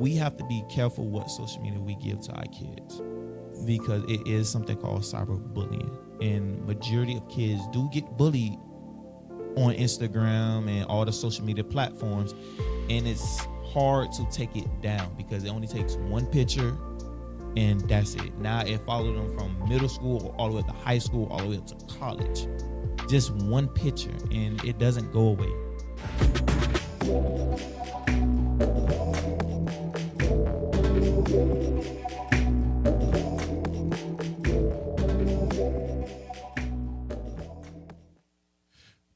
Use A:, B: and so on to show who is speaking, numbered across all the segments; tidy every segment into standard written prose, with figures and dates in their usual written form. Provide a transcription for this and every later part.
A: we have to be careful what social media we give to our kids, because it is something called cyberbullying, and majority of kids do get bullied on Instagram and all the social media platforms, and it's hard to take it down because it only takes one picture and that's it. Now it followed them from middle school all the way to high school, all the way up to college. Just one picture and it doesn't go away.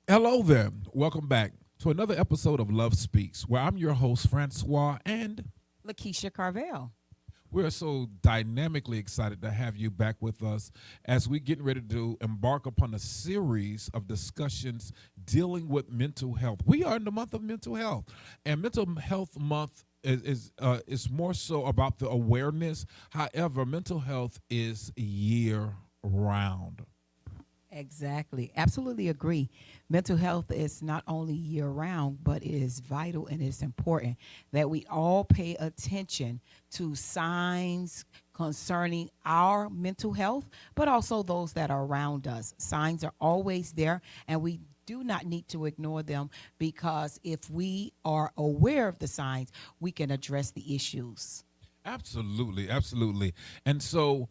B: Hello there. Welcome back to another episode of Love Speaks, where I'm your host, Francois, and
C: Lakeisha Carvil.
B: we're so dynamically excited to have you back with us as we get ready to embark upon a series of discussions dealing with mental health. We are in the month of mental health, and Mental Health Month is more so about the awareness. However, mental health is year round.
C: Exactly. Absolutely agree. Mental health is not only year round, but it is vital and it's important that we all pay attention to signs concerning our mental health, but also those that are around us. Signs are always there, and we do not need to ignore them, because if we are aware of the signs, we can address the issues.
B: Absolutely, absolutely. And so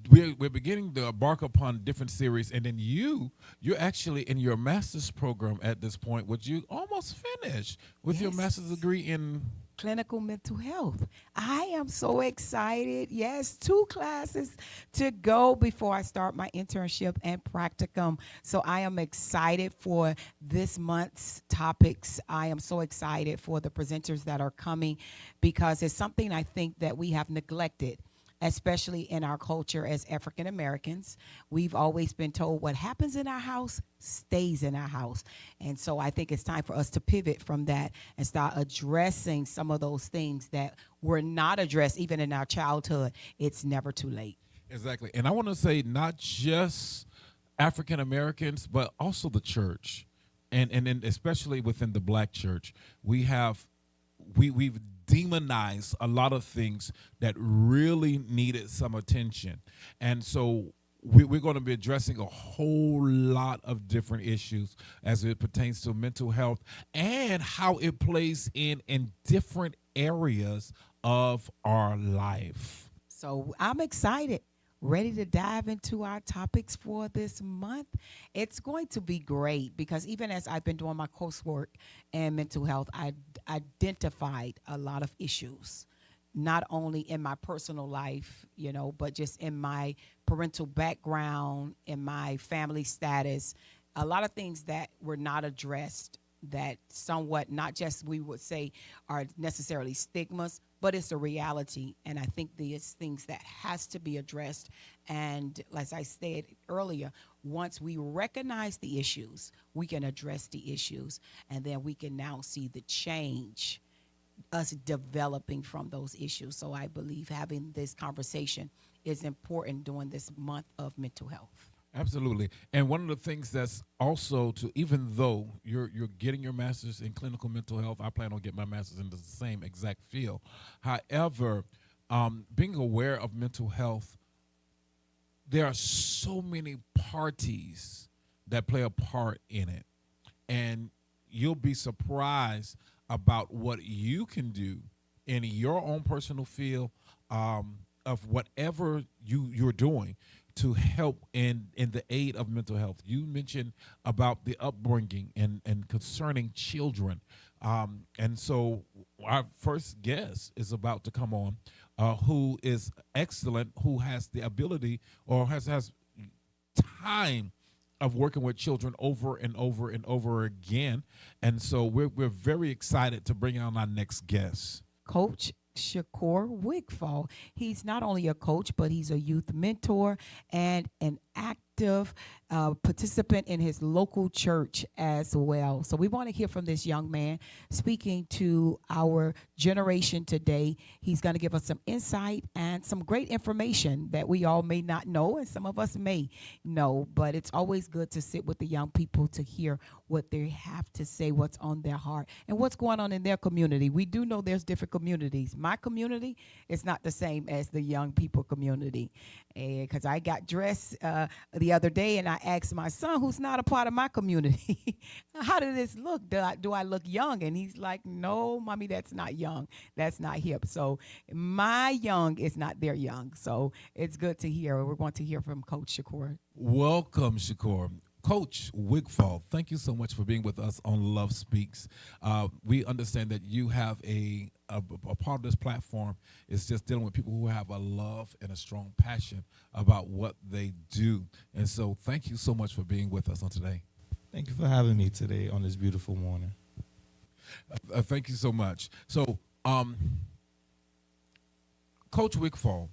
B: we're beginning to embark upon different series, and then you're actually in your master's program at this point, which you almost finished with your
C: Yes.
B: master's degree in.
C: Clinical mental health. I am so excited. Yes, 2 classes to go before I start my internship and practicum. So I am excited for this month's topics. I am so excited for the presenters that are coming, because it's something I think that we have neglected, especially in our culture as African Americans. We've always been told what happens in our house stays in our house. And so I think it's time for us to pivot from that and start addressing some of those things that were not addressed even in our childhood. It's never too late.
B: Exactly. And I want to say not just African Americans, but also the church. And then especially within the black church, we've demonized a lot of things that really needed some attention. And so we're going to be addressing a whole lot of different issues as it pertains to mental health and how it plays in different areas of our life.
C: So I'm excited, ready to dive into our topics for this month. It's going to be great, because even as I've been doing my coursework in mental health, I identified a lot of issues, not only in my personal life, but just in my parental background, in my family status, a lot of things that were not addressed, that somewhat, not just we would say are necessarily stigmas, but it's a reality. And I think these things that has to be addressed. And as I said earlier, once we recognize the issues, we can address the issues, and then we can now see the change, us developing from those issues. So I believe having this conversation is important during this month of mental health.
B: Absolutely. And one of the things that's also to, even though you're getting your master's in clinical mental health, I plan on getting my master's in the same exact field. However, being aware of mental health, there are so many parties that play a part in it. And you'll be surprised about what you can do in your own personal field of whatever you're doing to help in the aid of mental health. You mentioned about the upbringing and concerning children. And so our first guest is about to come on, who is excellent, who has the ability or has time of working with children over and over and over again. And so we're very excited to bring on our next guest.
C: Coach Shakur Wigfall. He's not only a coach, but he's a youth mentor and an active participant in his local church as well. So we want to hear from this young man speaking to our generation today. He's going to give us some insight and some great information that we all may not know, and some of us may know. But it's always good to sit with the young people to hear what they have to say, what's on their heart, and what's going on in their community. We do know there's different communities. My community is not the same as the young people community. Because I got dressed the other day and I asked my son, who's not a part of my community, how did this look? Do I look young? And he's like, no, mommy, that's not young. That's not hip. So my young is not their young. So it's good to hear. We're going to hear from Coach Shakur.
B: Welcome, Shakur. Coach Wigfall, thank you so much for being with us on Love Speaks. We understand that you have a part of this platform is just dealing with people who have a love and a strong passion about what they do. And so thank you so much for being with us on today.
A: Thank you for having me today on this beautiful morning.
B: Thank you so much. So, Coach Wigfall,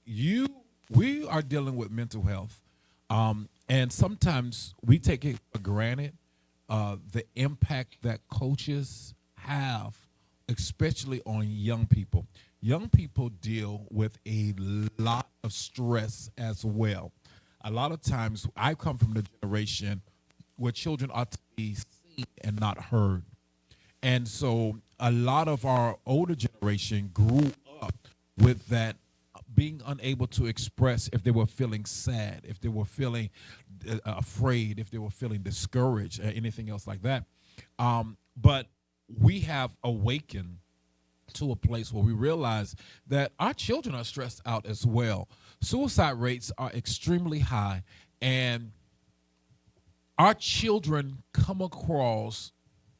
B: we are dealing with mental health. And sometimes we take it for granted, the impact that coaches have, especially on young people. Young people deal with a lot of stress as well. A lot of times, I come from the generation where children are to be seen and not heard. And so a lot of our older generation grew up with that, being unable to express if they were feeling sad, if they were feeling afraid, if they were feeling discouraged, or anything else like that. But we have awakened to a place where we realize that our children are stressed out as well. Suicide rates are extremely high, and our children come across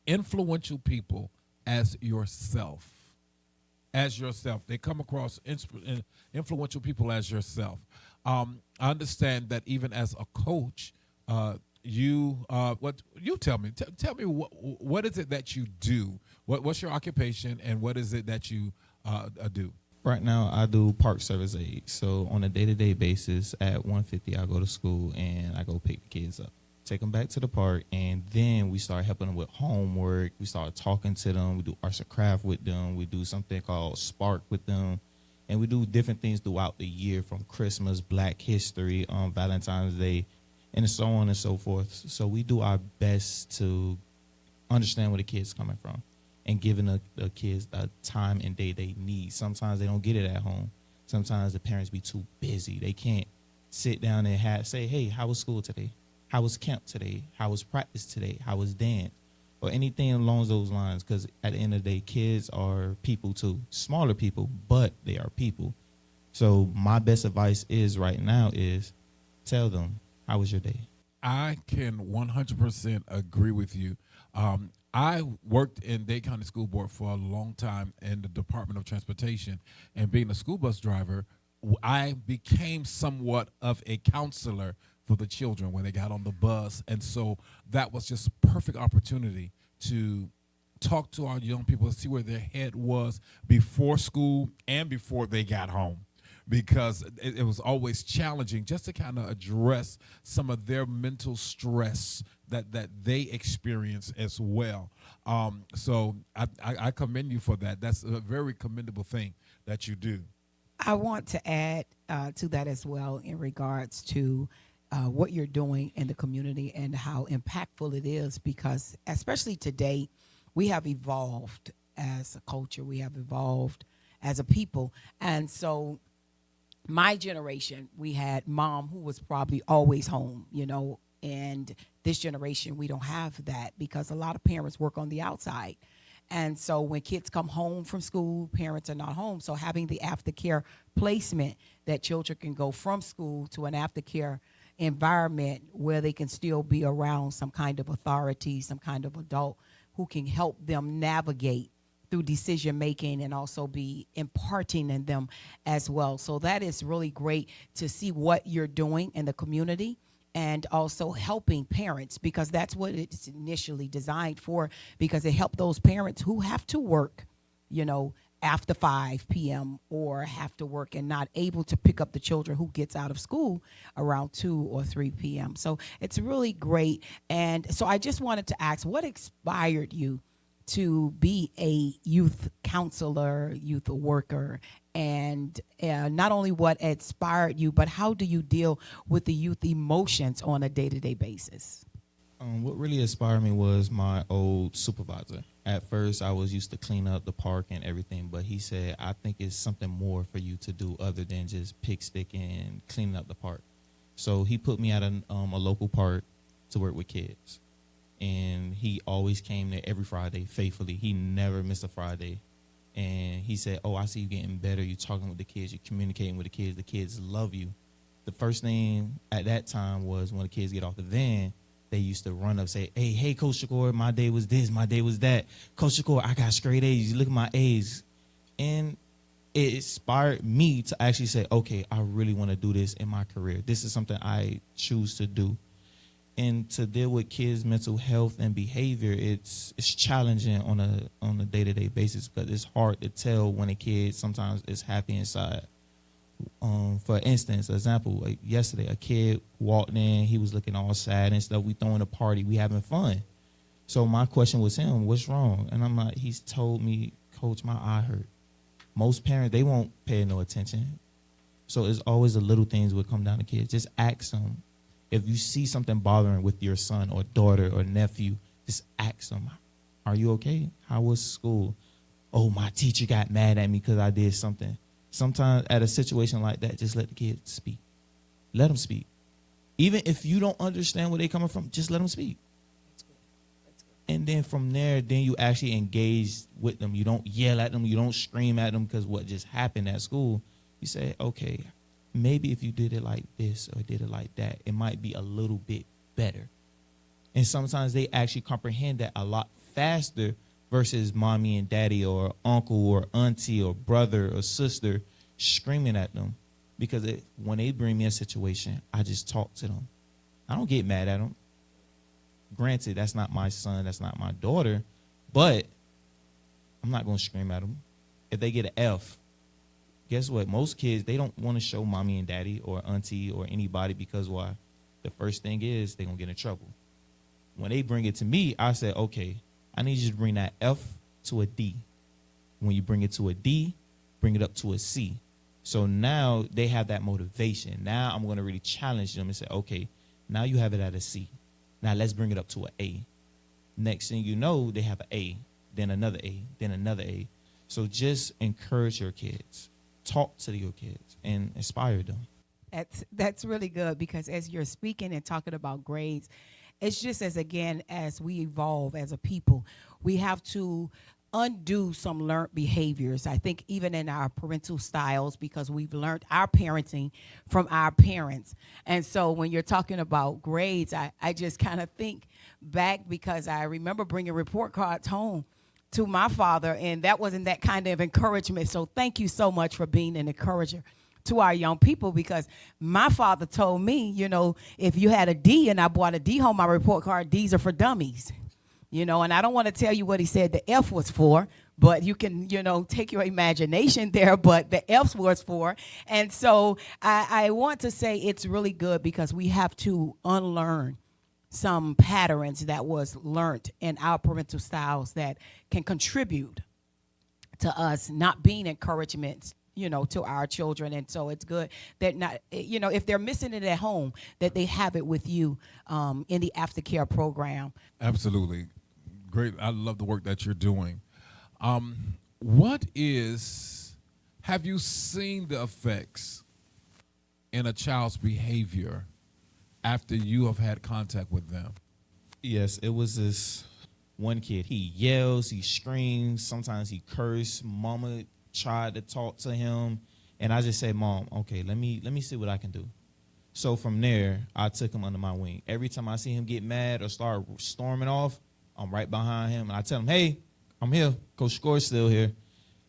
B: influential people as yourself. As yourself. They come across influential people as yourself. I understand that even as a coach, tell me what is it that you do? What's your occupation, and what is it that you do?
A: Right now, I do park service aid. So on a day-to-day basis, at 1:50, I go to school and I go pick the kids up, take them back to the park, and then we start helping them with homework. We start talking to them. We do arts and craft with them. We do something called Spark with them. And we do different things throughout the year, from Christmas, Black History, Valentine's Day, and so on and so forth. So we do our best to understand where the kids coming from and giving the kids the time and day they need. Sometimes they don't get it at home. Sometimes the parents be too busy. They can't sit down and say, hey, how was school today? How was camp today? How was practice today? How was dance? Or anything along those lines, because at the end of the day, kids are people too. Smaller people, but they are people. So my best advice is right now is tell them, how was your day?
B: I can 100% agree with you. I worked in Dade County School Board for a long time in the Department of Transportation, and being a school bus driver, I became somewhat of a counselor for the children when they got on the bus. And so that was just a perfect opportunity to talk to our young people, see where their head was before school and before they got home, because it was always challenging just to kind of address some of their mental stress that they experience as well. So I commend you for that. That's a very commendable thing that you do.
C: I want to add to that as well in regards to what you're doing in the community and how impactful it is, because especially today, we have evolved as a culture. We have evolved as a people. And so my generation, we had mom who was probably always home, and this generation, we don't have that because a lot of parents work on the outside. And so when kids come home from school, parents are not home. So having the aftercare placement that children can go from school to an aftercare environment where they can still be around some kind of authority, some kind of adult who can help them navigate through decision making and also be imparting in them as well. So that is really great to see what you're doing in the community, and also helping parents, because that's what it's initially designed for, because it helps those parents who have to work, after 5 p.m. or have to work and not able to pick up the children who gets out of school around 2 or 3 p.m. So it's really great. And so I just wanted to ask, what inspired you to be a youth counselor, youth worker, and not only what inspired you, but how do you deal with the youth emotions on a day-to-day basis?
A: What really inspired me was my old supervisor. At first, I was used to clean up the park and everything, but he said, I think it's something more for you to do other than just pick stick and cleaning up the park. So he put me at a local park to work with kids. And he always came there every Friday faithfully. He never missed a Friday. And he said, oh, I see you getting better. You're talking with the kids. You're communicating with the kids. The kids love you. The first thing at that time was when the kids get off the van, they used to run up and say, hey, Coach Shakur, my day was this, my day was that. Coach Shakur, I got straight A's. You look at my A's. And it inspired me to actually say, okay, I really want to do this in my career. This is something I choose to do. And to deal with kids' mental health and behavior, it's challenging on a day-to-day basis because it's hard to tell when a kid sometimes is happy inside. For instance, example, like yesterday, a kid walked in, he was looking all sad and stuff. We throwing a party, we having fun. So my question was him, what's wrong? And I'm like, he's told me, Coach, my eye hurt. Most parents, they won't pay no attention. So it's always the little things would come down to kids. Just ask them. If you see something bothering with your son or daughter or nephew, just ask them, are you okay? How was school? Oh, my teacher got mad at me because I did something. Sometimes at a situation like that, just let the kids speak. Let them speak. Even if you don't understand where they're coming from, just let them speak.
C: That's good. That's good.
A: And then from there, then you actually engage with them. You don't yell at them. You don't scream at them because what just happened at school. You say, okay, maybe if you did it like this or did it like that, it might be a little bit better. And sometimes they actually comprehend that a lot faster versus mommy and daddy or uncle or auntie or brother or sister screaming at them. Because when they bring me a situation, I just talk to them. I don't get mad at them. Granted, that's not my son, that's not my daughter, but I'm not going to scream at them. If they get an F, guess what? Most kids, they don't want to show mommy and daddy or auntie or anybody because why? The first thing is they're going to get in trouble. When they bring it to me, I say, okay, I need you to bring that F to a D. When you bring it to a D, bring it up to a C. So now they have that motivation. Now I'm going to really challenge them and say, okay, now you have it at a C. Now let's bring it up to an A. Next thing you know, they have an A, then another A, then another A. So just encourage your kids. Talk to your kids and inspire them.
C: That's really good because as you're speaking and talking about grades, it's just as we evolve as a people, we have to undo some learned behaviors. I think even in our parental styles, because we've learned our parenting from our parents. And so when you're talking about grades, I just kind of think back because I remember bringing report cards home to my father, and that wasn't that kind of encouragement. So thank you so much for being an encourager to our young people, because my father told me, if you had a D and I brought a D home, my report card, D's are for dummies. And I don't want to tell you what he said the F was for, but you can, take your imagination there, but the F was for. And so I want to say it's really good because we have to unlearn some patterns that was learned in our parental styles that can contribute to us not being encouragements to our children. And so it's good that not, if they're missing it at home, that they have it with you in the aftercare program.
B: Absolutely. Great. I love the work that you're doing. Have you seen the effects in a child's behavior after you have had contact with them?
A: Yes, it was this one kid. He yells, he screams, sometimes he curses. Mama tried to talk to him, and I just said, Mom, okay, let me see what I can do. So from there, I took him under my wing. Every time I see him get mad or start storming off, I'm right behind him, and I tell him, hey, I'm here. Coach Score's still here.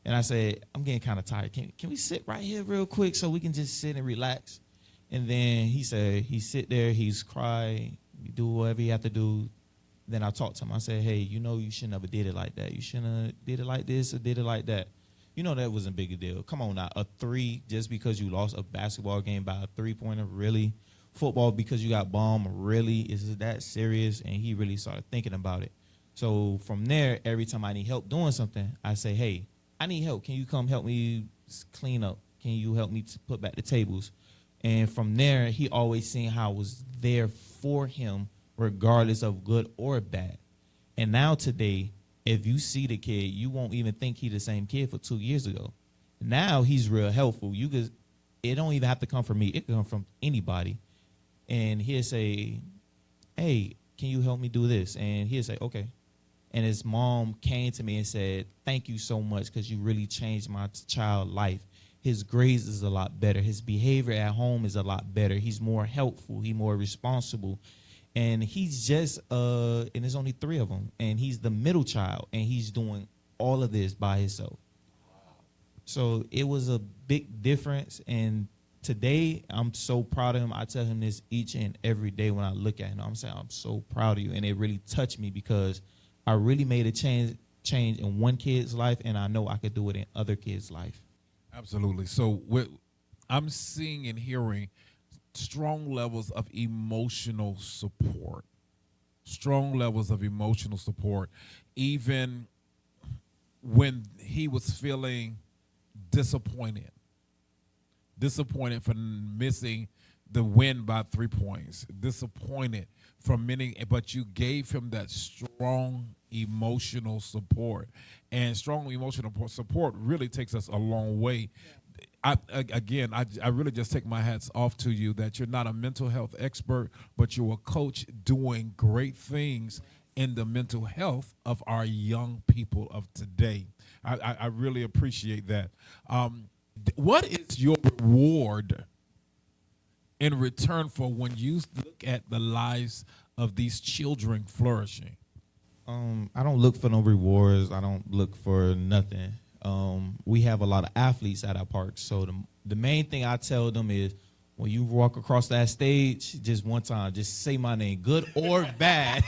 A: And I said, I'm getting kind of tired. Can we sit right here real quick so we can just sit and relax? And then he said, he sit there, he's cry, you do whatever you have to do. Then I talked to him. I said, hey, you should never did it like that. You shouldn't have did it like this or did it like that. You know that wasn't a big deal. Come on now, a three just because you lost a basketball game by a 3-pointer, really? Football because you got bombed, really? Is it that serious? And he really started thinking about it. So from there, every time I need help doing something, I say, hey, I need help. Can you come help me clean up? Can you help me to put back the tables? And from there, he always seen how I was there for him, regardless of good or bad. And now today, if you see the kid, you won't even think he the same kid for 2 years ago. Now he's real helpful. It don't even have to come from me. It can come from anybody. And he'll say, hey, can you help me do this? And he'll say, okay. And his mom came to me and said, thank you so much because you really changed my child's life. His grades is a lot better. His behavior at home is a lot better. He's more helpful. He's more responsible. And he's just, and there's only 3 of them. And he's the middle child. And he's doing all of this by himself. So it was a big difference. And today, I'm so proud of him. I tell him this each and every day when I look at him. I'm saying, I'm so proud of you. And it really touched me because I really made a change in one kid's life. And I know I could do it in other kids' life.
B: Absolutely. So I'm seeing and hearing strong levels of emotional support. Strong levels of emotional support. Even when he was feeling disappointed for missing the win by 3 points, disappointed from many, but you gave him that strong emotional support. And strong emotional support really takes us a long way. I really just take my hats off to you that you're not a mental health expert, but you're a coach doing great things in the mental health of our young people of today. I really appreciate that. What is your reward in return for when you look at the lives of these children flourishing?
A: I don't look for no rewards. I don't look for nothing. We have a lot of athletes at our park. So the main thing I tell them is when you walk across that stage, just one time, just say my name, good or bad.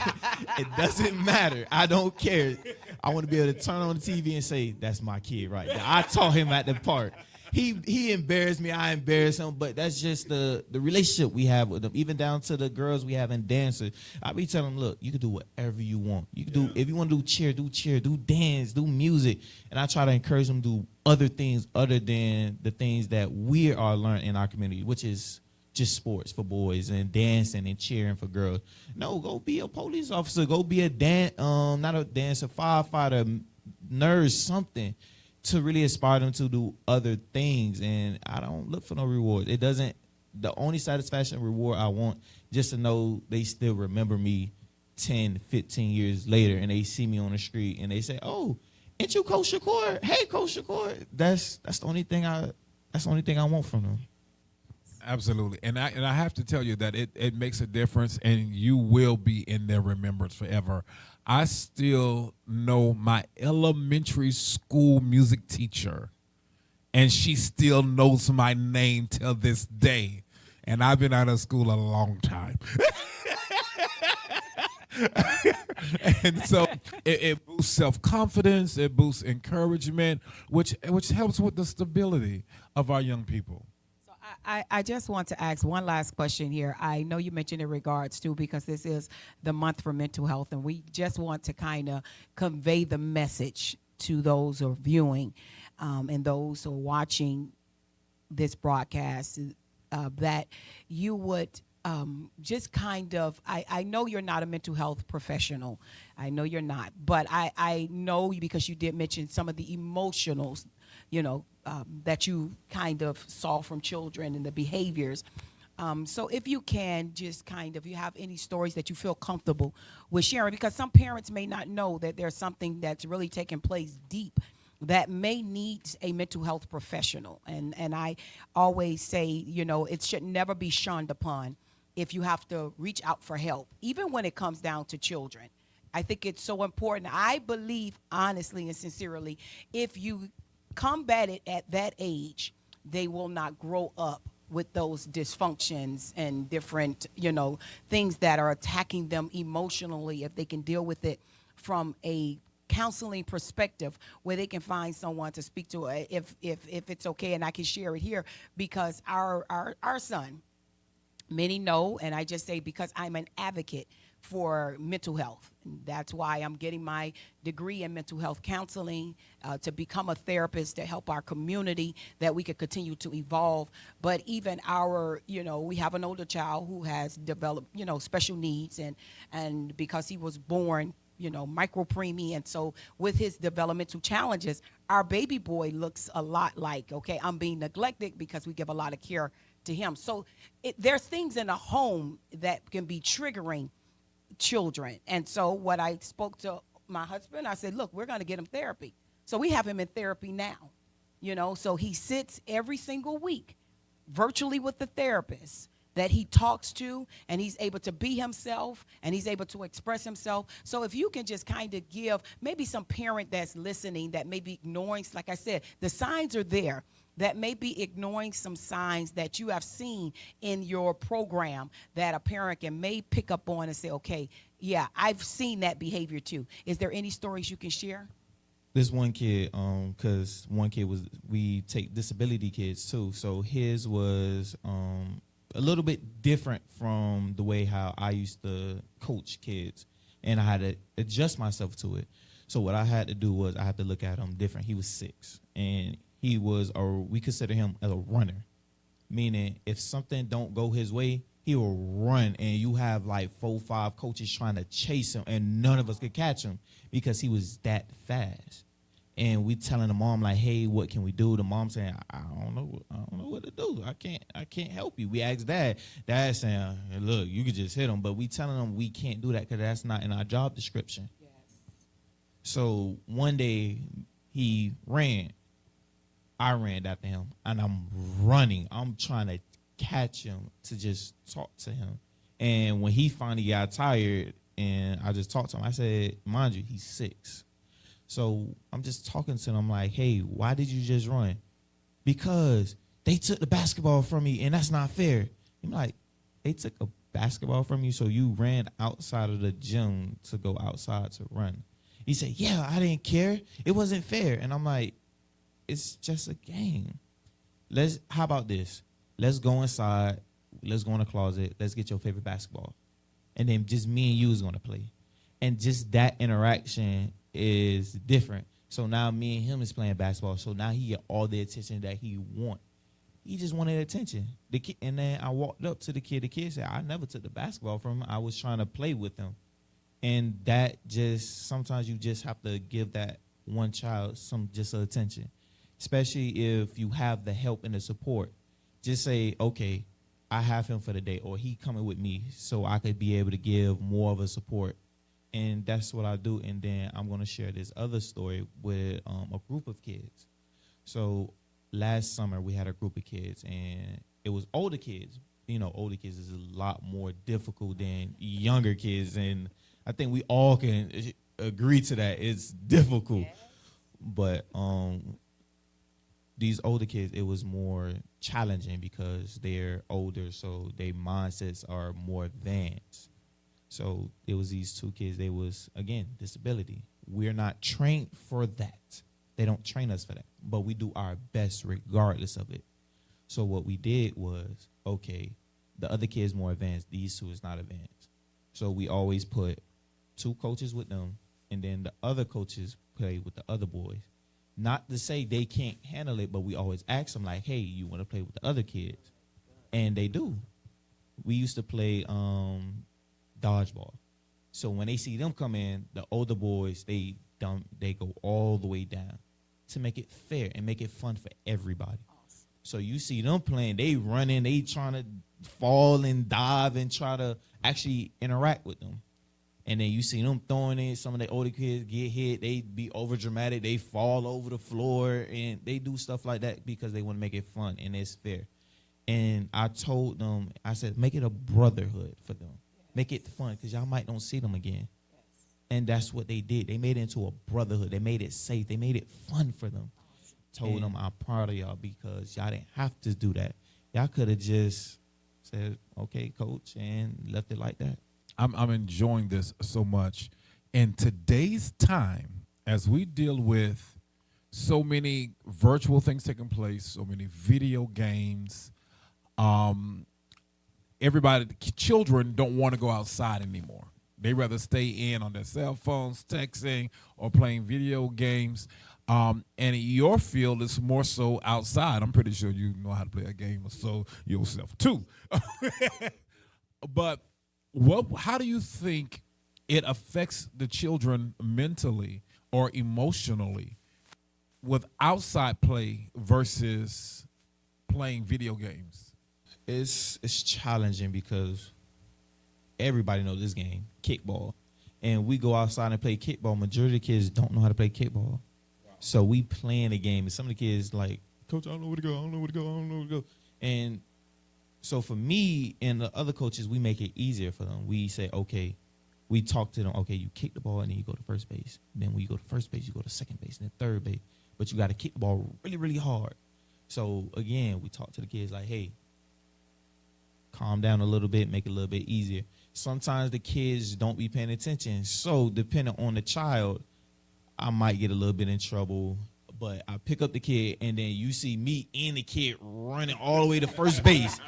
A: It doesn't matter. I don't care. I want to be able to turn on the TV and say, that's my kid right there. I taught him at the park. He embarrassed me, I embarrassed him, but that's just the relationship we have with them. Even down to the girls we have in dancers. I be telling them, look, you can do whatever you want. You can do, if you want to do cheer, do dance, do music. And I try to encourage them to do other things other than the things that we are learning in our community, which is just sports for boys and dancing and cheering for girls. No, go be a police officer. Go be a not a dancer, firefighter, nurse, something, to really inspire them to do other things. And I don't look for no reward. It doesn't, the only satisfaction reward I want, just to know they still remember me 10, 15 years later, and they see me on the street and they say, oh, ain't you Coach Shakur? Hey, Coach Shakur. That's the only thing I want from them.
B: Absolutely. And I have to tell you that it makes a difference, and you will be in their remembrance forever. I still know my elementary school music teacher, and she still knows my name till this day. And I've been out of school a long time. And so it boosts self-confidence, it boosts encouragement, which helps with the stability of our young people.
C: I just want to ask one last question here. I know you mentioned in regards to, because this is the month for mental health, and we just want to kind of convey the message to those who are viewing and those who are watching this broadcast, that you would just kind of, I know you're not a mental health professional. I know you're not, but I know you, because you did mention some of the emotionals, that you kind of saw from children and the behaviors. So if you can just if you have any stories that you feel comfortable with sharing, because some parents may not know that there's something that's really taking place deep that may need a mental health professional. And I always say, it should never be shunned upon if you have to reach out for help, even when it comes down to children. I think it's so important. I believe, honestly and sincerely, if you combat it at that age, they will not grow up with those dysfunctions and different, things that are attacking them emotionally. If they can deal with it from a counseling perspective where they can find someone to speak to, if it's okay, and I can share it here, because our son, many know, and I just say because I'm an advocate for mental health. And that's why I'm getting my degree in mental health counseling, to become a therapist, to help our community, that we could continue to evolve. But even we have an older child who has developed, special needs, and because he was born, micro preemie, and so with his developmental challenges, our baby boy looks a lot like, okay, I'm being neglected because we give a lot of care to him. So there's things in a home that can be triggering children. And so what I spoke to my husband, I said, look, we're going to get him therapy. So we have him in therapy now, so he sits every single week virtually with the therapist that he talks to, and he's able to be himself, and he's able to express himself. So if you can just kind of give maybe some parent that's listening that may be ignoring, like I said, the signs are there, that may be ignoring some signs that you have seen in your program, that a parent may pick up on and say, okay, yeah, I've seen that behavior too. Is there any stories you can share?
A: This one kid, because one kid we take disability kids too, so his was a little bit different from the way how I used to coach kids, and I had to adjust myself to it. So what I had to do was I had to look at him different. He was 6, and we consider him as a runner, meaning if something don't go his way, he will run, and you have like 4, 5 coaches trying to chase him, and none of us could catch him because he was that fast. And we telling the mom like, hey, what can we do? The mom saying, I don't know what to do. I can't help you. We asked Dad. Dad saying, hey, look, you could just hit him, but we telling him we can't do that because that's not in our job description. Yes. So one day he ran. I ran after him, and I'm running. I'm trying to catch him to just talk to him. And when he finally got tired and I just talked to him, I said, mind you, he's 6. So I'm just talking to him. I'm like, hey, why did you just run? Because they took the basketball from me, and that's not fair. I'm like, they took a basketball from you, so you ran outside of the gym to go outside to run. He said, yeah, I didn't care. It wasn't fair. And I'm like, it's just a game. How about this? Let's go inside. Let's go in the closet. Let's get your favorite basketball. And then just me and you is going to play. And just that interaction is different. So now me and him is playing basketball. So now he get all the attention that he want. He just wanted attention. And then I walked up to the kid. The kid said, I never took the basketball from him. I was trying to play with him. And that just, sometimes you just have to give that one child some just attention, especially if you have the help and the support. Just say, okay, I have him for the day, or he coming with me so I could be able to give more of a support. And that's what I do. And then I'm going to share this other story with a group of kids. So last summer we had a group of kids, and it was older kids. Older kids is a lot more difficult than younger kids. And I think we all can agree to that. It's difficult. Yes. But these older kids, it was more challenging because they're older, so their mindsets are more advanced. So it was these 2 kids. They was, again, disability. We're not trained for that. They don't train us for that. But we do our best regardless of it. So what we did was, okay, the other kid's more advanced. These 2 is not advanced. So we always put 2 coaches with them, and then the other coaches play with the other boys. Not to say they can't handle it, but we always ask them like, hey, you want to play with the other kids? And they do. We used to play dodgeball. So when they see them come in, the older boys, they go all the way down to make it fair and make it fun for everybody. Awesome. So you see them playing, they running, they trying to fall and dive and try to actually interact with them. And then you see them throwing it. Some of the older kids get hit. They be over dramatic. They fall over the floor, and they do stuff like that because they want to make it fun and it's fair. And I told them, I said, make it a brotherhood for them. Yes. Make it fun because y'all might don't see them again. Yes. And that's what they did. They made it into a brotherhood. They made it safe. They made it fun for them. Awesome. Told them, I'm proud of y'all because y'all didn't have to do that. Y'all could have just said, okay, coach, and left it like that.
B: I'm enjoying this so much. In today's time, as we deal with so many virtual things taking place, so many video games, um, children don't want to go outside anymore. They rather stay in on their cell phones, texting, or playing video games. And your field is more so outside. I'm pretty sure you know how to play a game or so yourself too. But how do you think it affects the children mentally or emotionally with outside play versus playing video games?
A: It's challenging because everybody knows this game, kickball. And we go outside and play kickball. Majority of the kids don't know how to play kickball. Wow. So we playing the game. And some of the kids like, Coach, I don't know where to go. I don't know where to go. I don't know where to go. And so for me and the other coaches, we make it easier for them. We say, okay, we talk to them. Okay, you kick the ball and then you go to first base. Then when you go to first base, you go to second base and then third base. But you got to kick the ball really, really hard. So again, we talk to the kids like, hey, calm down a little bit, make it a little bit easier. Sometimes the kids don't be paying attention. So depending on the child, I might get a little bit in trouble. But I pick up the kid, and then you see me and the kid running all the way to first base.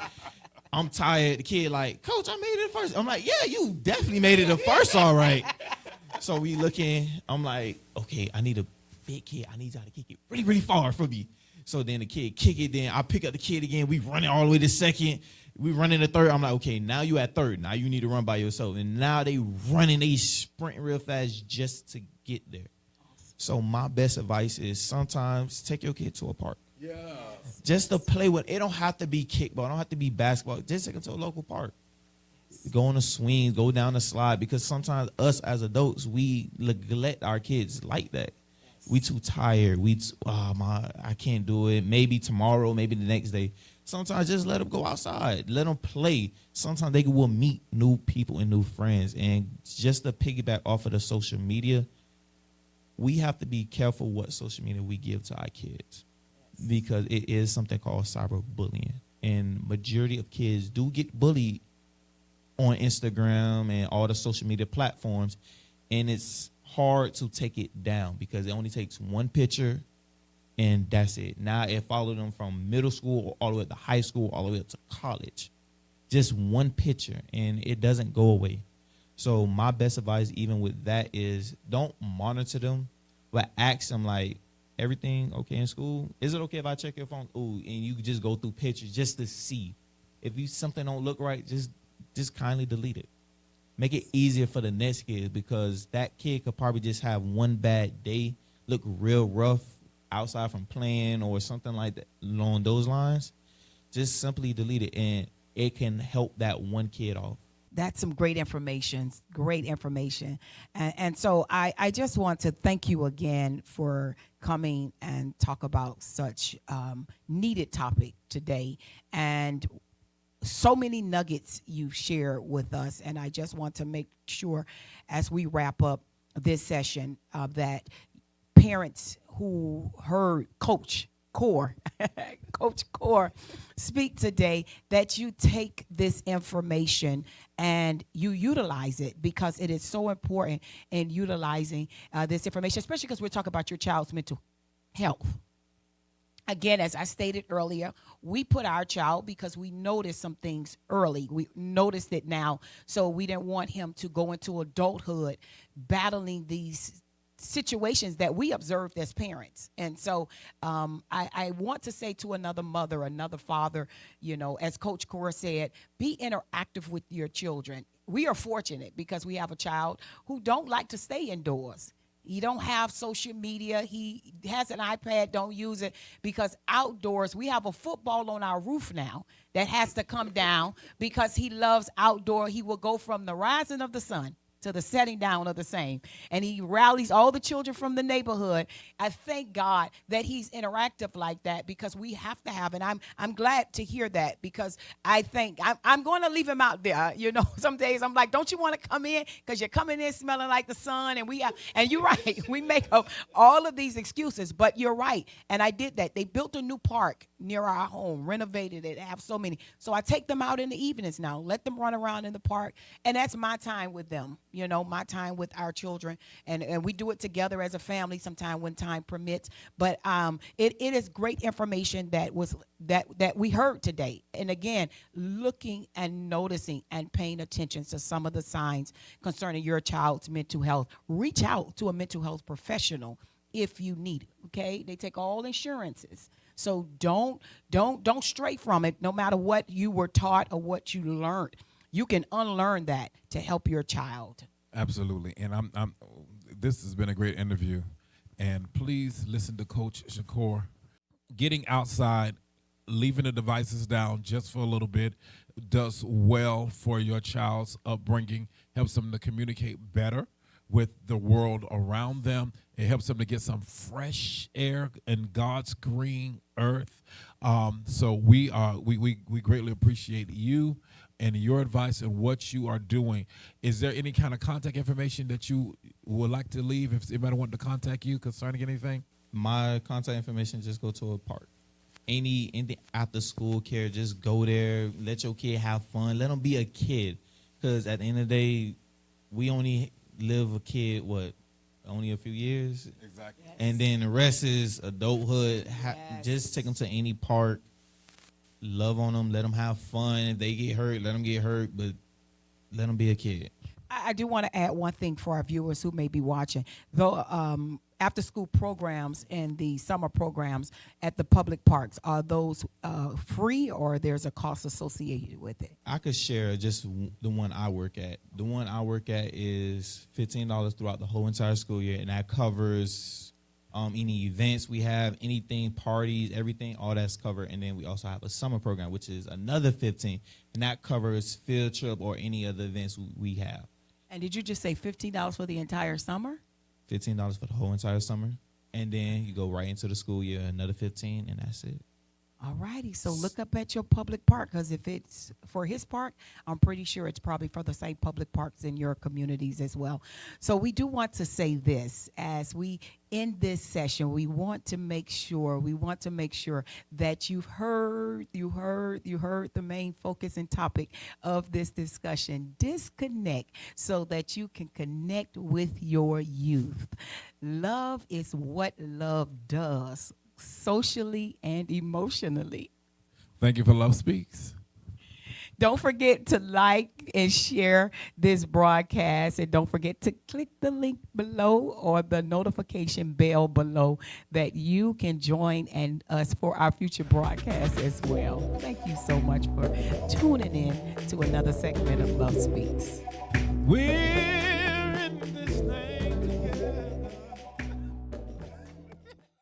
A: I'm tired. The kid like, Coach, I made it first. I'm like, yeah, you definitely made it the first, all right. So we looking. I'm like, okay, I need a big kid. I need y'all to kick it really, really far for me. So then the kid kick it. Then I pick up the kid again. We running all the way to second. We running to third. I'm like, okay, now you at third. Now you need to run by yourself. And now they running, they sprinting real fast just to get there. So my best advice is sometimes take your kid to a park. Yeah. Just to play with. It don't have to be kickball. It don't have to be basketball. Just take them to a local park. Go on the swings. Go down the slide. Because sometimes us as adults, we neglect our kids like that. We too tired. I can't do it. Maybe tomorrow. Maybe the next day. Sometimes just let them go outside. Let them play. Sometimes they will meet new people and new friends. And just to piggyback off of the social media, we have to be careful what social media we give to our kids because it is something called cyberbullying. And majority of kids do get bullied on Instagram and all the social media platforms. And it's hard to take it down because it only takes one picture and that's it. Now it followed them from middle school all the way up to high school, all the way up to college. Just one picture and it doesn't go away. So my best advice, even with that, is don't monitor them, but ask them like, everything okay in school? Is it okay if I check your phone? Ooh, and you just go through pictures just to see. If something don't look right, just kindly delete it. Make it easier for the next kid because that kid could probably just have one bad day, look real rough outside from playing or something like that along those lines. Just simply delete it, and it can help that one kid off.
C: That's some great information, And so I just want to thank you again for coming and talk about such needed topic today. And so many nuggets you've shared with us. And I just want to make sure as we wrap up this session that parents who heard Coach Core speak today, that you take this information and you utilize it because it is so important in utilizing this information, especially because we're talking about your child's mental health. Again, as I stated earlier, we put our child because we noticed some things early. We noticed it now, so we didn't want him to go into adulthood battling these situations that we observed as parents. And so I want to say to another mother, another father, as Coach Cora said, be interactive with your children. We are fortunate because we have a child who don't like to stay indoors. He don't have social media. He has an iPad, don't use it because outdoors, we have a football on our roof now that has to come down because he loves outdoor. He will go from the rising of the sun to the setting down of the same. And he rallies all the children from the neighborhood. I thank God that he's interactive like that because we have to have, and I'm glad to hear that because I think I'm going to leave him out there. Some days I'm like, don't you want to come in? Because you're coming in smelling like the sun. And you're right. We make up all of these excuses, but you're right. And I did that. They built a new park near our home, renovated it, have so many. So I take them out in the evenings now, let them run around in the park. And that's my time with them. my time with our children, and we do it together as a family sometime when time permits. But it is great information that we heard today. And again, looking and noticing and paying attention to some of the signs concerning your child's mental health. Reach out to a mental health professional if you need it. Okay, they take all insurances. So don't stray from it. No matter what you were taught or what you learned, you can unlearn that to help your child.
B: Absolutely. And I'm this has been a great interview. And please listen to Coach Shakur. Getting outside, leaving the devices down just for a little bit does well for your child's upbringing, helps them to communicate better with the world around them. It helps them to get some fresh air in God's green earth. So we greatly appreciate you and your advice and what you are doing. Is there any kind of contact information that you would like to leave if anybody wanted to contact you concerning anything?
A: My contact information, just go to a park. Anything after school care, just go there. Let your kid have fun. Let them be a kid. Because at the end of the day, we only live a kid, only a few years?
B: Exactly.
C: Yes.
A: And then the rest is adulthood.
C: Yes.
A: Just take them to any park. Love on them. Let them have fun. If they get hurt, let them get hurt. But let them be a kid.
C: I do want to add one thing for our viewers who may be watching. Though after school programs and the summer programs at the public parks, are those free or there's a cost associated with it?
A: I could share just the one I work at. The one I work at is $15 throughout the whole entire school year, and that covers any events we have, anything, parties, everything, all that's covered. And then we also have a summer program, which is another $15, and that covers field trip or any other events we have.
C: And did you just say $15 for the entire summer?
A: $15 for the whole entire summer, and then you go right into the school year, another $15, and that's it.
C: All righty. So look up at your public park, because if it's for his park, I'm pretty sure it's probably for the same public parks in your communities as well. So we do want to say this as we end this session. We want to make sure that you've heard the main focus and topic of this discussion. Disconnect so that you can connect with your youth. Love is what love does, socially and emotionally.
B: Thank you for Love Speaks.
C: Don't forget to like and share this broadcast, and don't forget to click the link below or the notification bell below that you can join and us for our future broadcasts as well. Thank you so much for tuning in to another segment of Love Speaks.
B: We